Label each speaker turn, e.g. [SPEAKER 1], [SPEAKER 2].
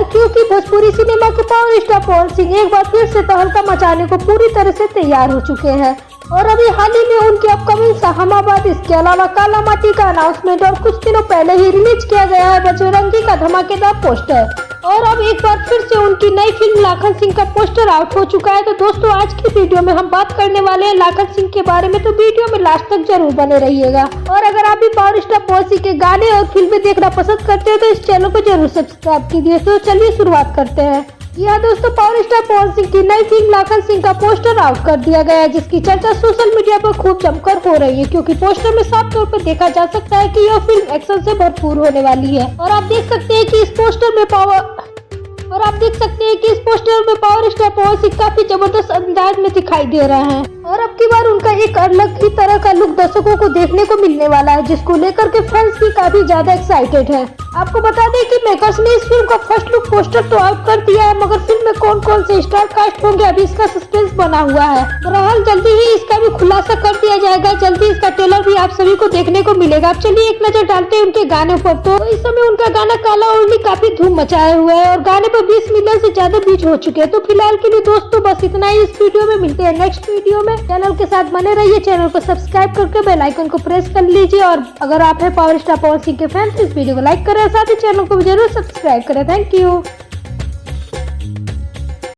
[SPEAKER 1] क्योंकि भोजपुरी सिनेमा के power star Pawan Singh एक बार फिर से तहलका मचाने को पूरी तरह से तैयार हो चुके हैं और अभी हाल ही में उनकी अपकमिंग शाहमाबाद, इसके अलावा काला माटी का अनाउंसमेंट और कुछ दिनों पहले ही रिलीज किया गया है बजरंगी का धमाकेदार पोस्टर। और अब एक बार फिर से उनकी नई फिल्म लाखन सिंह का पोस्टर आउट हो चुका है। तो दोस्तों, आज की वीडियो में हम बात करने वाले हैं लाखन सिंह के बारे में, तो वीडियो में लास्ट तक जरूर बने रहिएगा। और अगर आप भी पावर स्टार पवन सिंह के गाने और फिल्में देखना पसंद करते हैं तो इस चैनल को जरूर सब्सक्राइब कीजिए। तो चलिए शुरुआत करते हैं। यहाँ दोस्तों, पावर स्टार पवन सिंह की नई फिल्म लाखन सिंह का पोस्टर आउट कर दिया गया है, जिसकी चर्चा सोशल मीडिया पर खूब जमकर हो रही है, क्योंकि पोस्टर में साफ तौर पर देखा जा सकता है कि यह फिल्म एक्शन से भरपूर होने वाली है। और आप देख सकते हैं कि इस पोस्टर में पावर स्टार पवन सिंह काफी जबरदस्त अंदाज में दिखाई दे रहे हैं। और अब की बार उनका एक अलग ही तरह का लुक दर्शकों को देखने को मिलने वाला है, जिसको लेकर के फैंस भी काफी ज्यादा एक्साइटेड है। आपको बता दें कि मेकर्स ने इस फिल्म का फर्स्ट लुक पोस्टर तो आउट कर दिया है, मगर फिल्म में कौन कौन से स्टार कास्ट होंगे अभी इसका सस्पेंस बना हुआ है। बहरहाल जल्दी ही इसका भी खुलासा कर दिया जाएगा, जल्दी इसका ट्रेलर भी आप सभी को देखने को मिलेगा। अब चलिए एक नजर डालते हैं उनके गाने पर। तो इस समय उनका गाना काला ओढ़नी काफी धूम मचाए हुए है और गाने पर 20 मिलियन से ज्यादा व्यूज हो चुके हैं। तो फिलहाल के लिए दोस्तों बस इतना ही इस वीडियो में। मिलते हैं नेक्स्ट वीडियो में। चैनल के साथ बने रहिए, चैनल को सब्सक्राइब करके बेल आइकन को प्रेस कर लीजिए। और अगर आप है पावर स्टार पवन सिंह के फैन तो इस वीडियो को लाइक करें, साथ ही चैनल को भी जरूर सब्सक्राइब करें। Thank you.